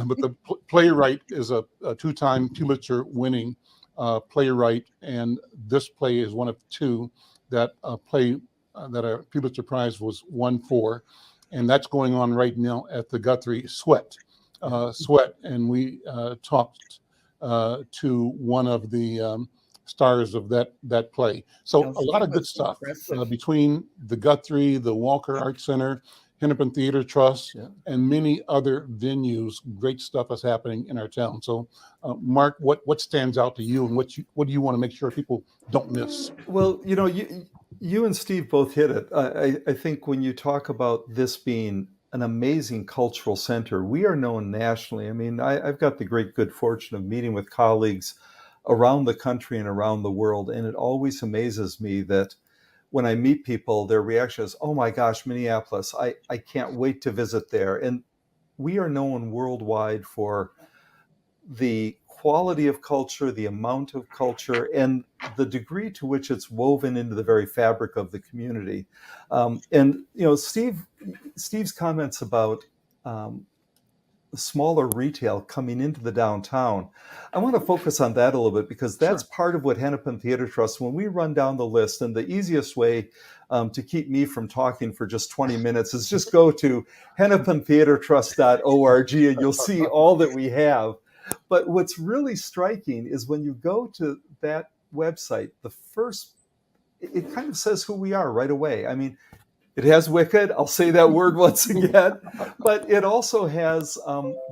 But the playwright is a two-time Pulitzer winning playwright, and this play is one of two that play that a Pulitzer Prize was won for, and that's going on right now at the Guthrie. Sweat, and we talked to one of the stars of that play. So a lot of good stuff between the Guthrie, the Walker Art Center, Hennepin Theater Trust, and many other venues. Great stuff is happening in our town. So, Mark, what stands out to you, and what do you want to make sure people don't miss? Well, you and Steve both hit it. I think when you talk about this being an amazing cultural center, we are known nationally. I mean, I've got the great good fortune of meeting with colleagues around the country and around the world, and it always amazes me that when I meet people, their reaction is, "Oh my gosh, Minneapolis, I can't wait to visit there." And we are known worldwide for the quality of culture, the amount of culture, and the degree to which it's woven into the very fabric of the community. And Steve's comments about smaller retail coming into the downtown, I want to focus on that a little bit, because that's part of what Hennepin Theater Trust, when we run down the list, and the easiest way to keep me from talking for just 20 minutes is just go to hennepintheatertrust.org and you'll see all that we have. But what's really striking is when you go to that website, it kind of says who we are right away. I mean, it has Wicked, I'll say that word once again, but it also has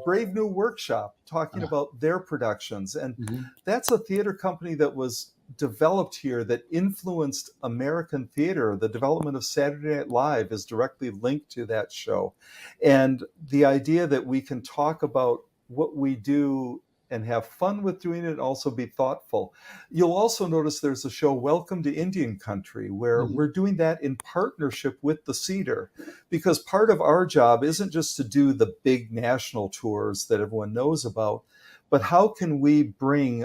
Brave New Workshop talking about their productions. And that's a theater company that was developed here that influenced American theater. The development of Saturday Night Live is directly linked to that show. And the idea that we can talk about what we do and have fun with doing it, and also be thoughtful. You'll also notice there's a show, Welcome to Indian Country, where we're doing that in partnership with the Cedar, because part of our job isn't just to do the big national tours that everyone knows about, but how can we bring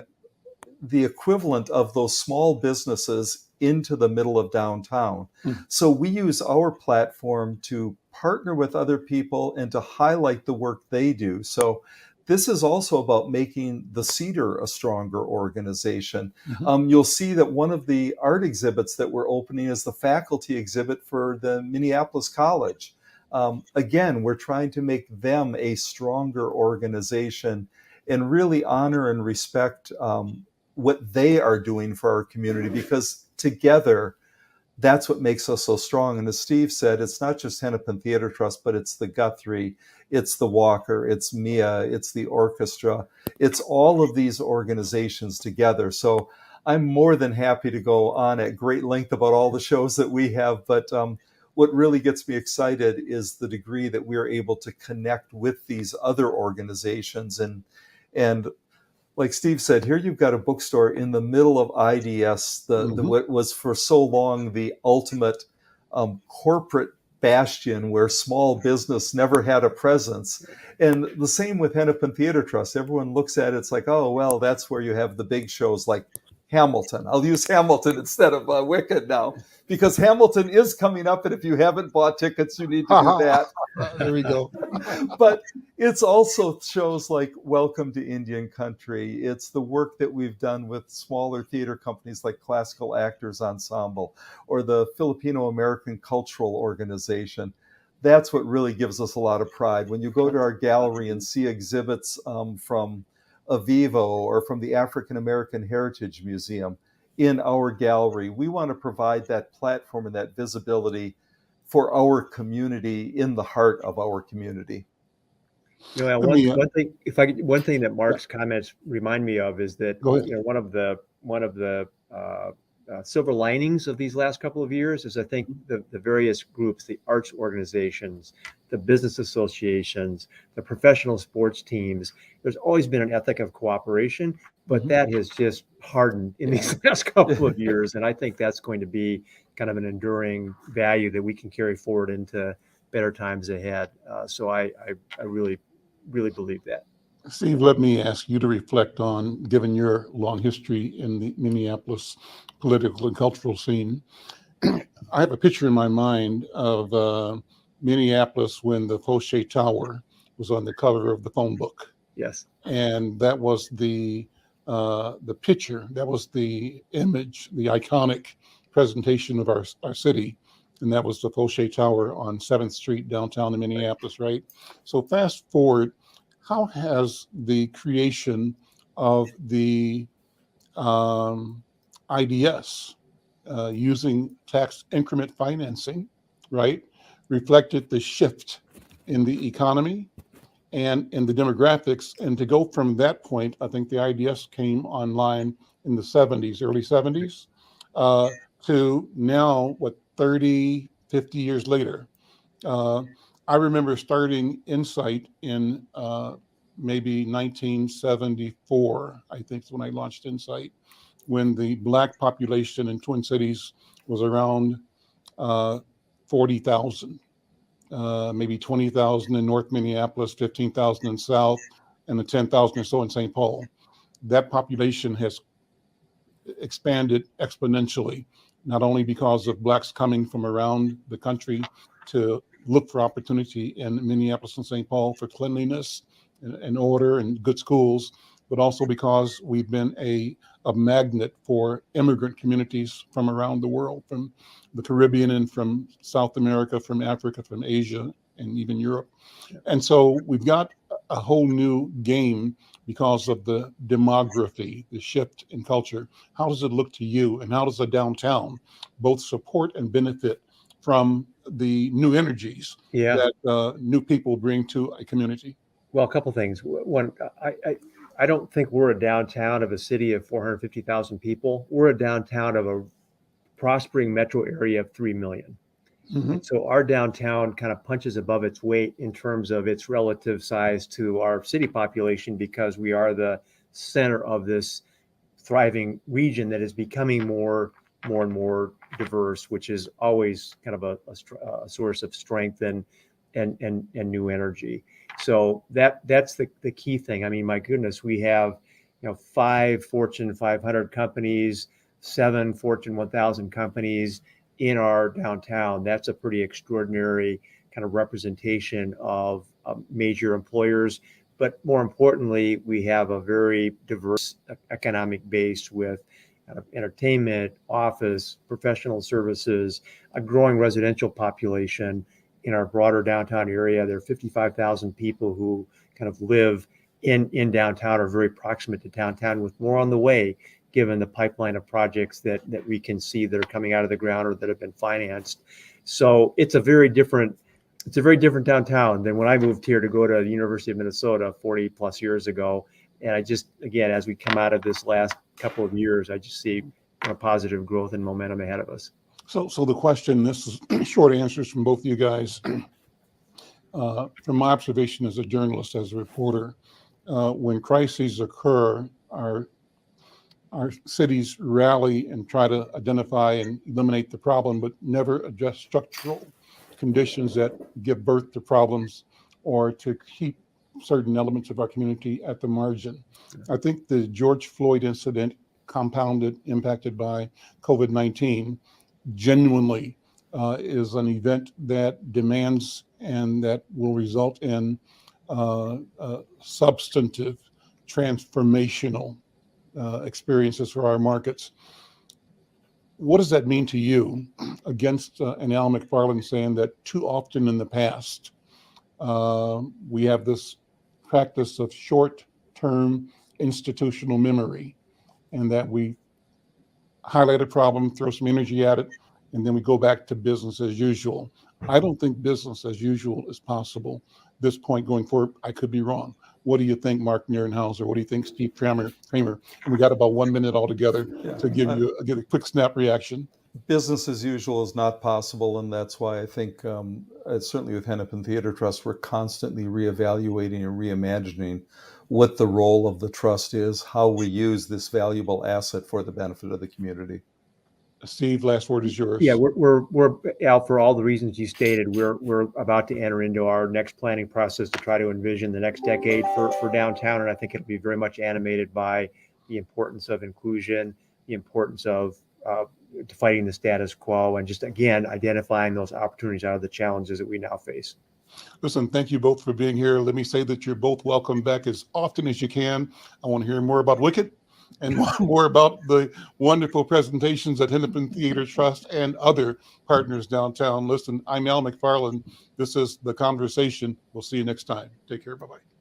the equivalent of those small businesses into the middle of downtown. So we use our platform to partner with other people and to highlight the work they do. So this is also about making the Cedar a stronger organization. You'll see that one of the art exhibits that we're opening is the faculty exhibit for the Minneapolis College. Again, we're trying to make them a stronger organization and really honor and respect what they are doing for our community, because together, that's what makes us so strong. And as Steve said, it's not just Hennepin Theater Trust, but it's the Guthrie, it's the Walker, it's MIA, it's the orchestra. It's all of these organizations together. So I'm more than happy to go on at great length about all the shows that we have. But what really gets me excited is the degree that we're able to connect with these other organizations. And like Steve said, here you've got a bookstore in the middle of IDS, what was for so long the ultimate corporate bastion where small business never had a presence. And the same with Hennepin Theater Trust. Everyone looks at it, it's like, oh, well, that's where you have the big shows like Hamilton. I'll use Hamilton instead of Wicked now, because Hamilton is coming up, and if you haven't bought tickets, you need to do that. There we go. But It's also shows like Welcome to Indian Country. It's the work that we've done with smaller theater companies like Classical Actors Ensemble or the Filipino American Cultural Organization. That's what really gives us a lot of pride. When you go to our gallery and see exhibits from Avivo or from the African American Heritage Museum in our gallery, we want to provide that platform and that visibility for our community in the heart of our community. You know, Let me, one thing that Mark's comments remind me of is that, Go ahead. you know, one of the silver linings of these last couple of years is I think the various groups, the arts organizations, the business associations, the professional sports teams, there's always been an ethic of cooperation, but that has just hardened in these last couple of years. And I think that's going to be kind of an enduring value that we can carry forward into better times ahead. So I really believe that. Steve, let me ask you to reflect on, given your long history in the Minneapolis political and cultural scene. I have a picture in my mind of Minneapolis when the Fauché Tower was on the cover of the phone book. Yes. And that was the picture, that was the image, the iconic presentation of our city. And that was the Fauché Tower on 7th Street downtown in Minneapolis, right? So fast forward, how has the creation of the IDS using tax increment financing, right, reflected the shift in the economy and in the demographics? And to go from that point, I think the IDS came online in the 70s, early 70s, to now, 30, 50 years later. I remember starting Insight in maybe 1974, I think is when I launched Insight, when the Black population in Twin Cities was around 40,000, maybe 20,000 in North Minneapolis, 15,000 in South, and the 10,000 or so in St. Paul. That population has expanded exponentially, not only because of Blacks coming from around the country to look for opportunity in Minneapolis and St. Paul for cleanliness and order and good schools, but also because we've been a magnet for immigrant communities from around the world, from the Caribbean and from South America, from Africa, from Asia, and even Europe. And so we've got a whole new game because of the demography, the shift in culture. How does it look to you, and how does the downtown both support and benefit from the new energies that new people bring to a community? Well, a couple things. One, I don't think we're a downtown of a city of 450,000 people. We're a downtown of a prospering metro area of 3 million. And so our downtown kind of punches above its weight in terms of its relative size to our city population, because we are the center of this thriving region that is becoming more and more diverse, which is always kind of a source of strength and new energy. So that's the key thing. I mean, my goodness, we have 5 Fortune 500 companies, 7 Fortune 1000 companies in our downtown. That's a pretty extraordinary kind of representation of major employers. But more importantly, we have a very diverse economic base with entertainment, office, professional services, a growing residential population. In our broader downtown area, there are 55,000 people who kind of live in downtown or very proximate to downtown, with more on the way, given the pipeline of projects that we can see that are coming out of the ground or that have been financed. So it's a very different downtown than when I moved here to go to the University of Minnesota 40 plus years ago. And I just, again, as we come out of this last couple of years, I just see positive growth and momentum ahead of us. So the question, this is short answers from both of you guys. From my observation as a journalist, as a reporter, when crises occur, our cities rally and try to identify and eliminate the problem, but never address structural conditions that give birth to problems or to keep certain elements of our community at the margin. I think the George Floyd incident, impacted by COVID-19, genuinely is an event that demands and that will result in substantive, transformational experiences for our markets. What does that mean to you against an Al McFarlane saying that too often in the past, we have this practice of short-term institutional memory, and that we highlight a problem, throw some energy at it, and then we go back to business as usual. I don't think business as usual is possible this point going forward. I could be wrong. What do you think, Mark Nerenhauser? What do you think, Steve Cramer? And we got about 1 minute altogether to give you get a quick snap reaction. Business as usual is not possible, and that's why I think certainly with Hennepin Theater Trust, we're constantly reevaluating and reimagining what the role of the trust is, how we use this valuable asset for the benefit of the community. Steve, last word is yours. Yeah, we're Al, for all the reasons you stated, we're about to enter into our next planning process to try to envision the next decade for downtown, and I think it'll be very much animated by the importance of inclusion, the importance of fighting the status quo, and just again identifying those opportunities out of the challenges that we now face. Listen, thank you both for being here. Let me say that you're both welcome back as often as you can. I want to hear more about Wicked and more about the wonderful presentations at Hennepin Theater Trust and other partners downtown. Listen, I'm Al McFarlane. This is The Conversation. We'll see you next time. Take care. Bye-bye.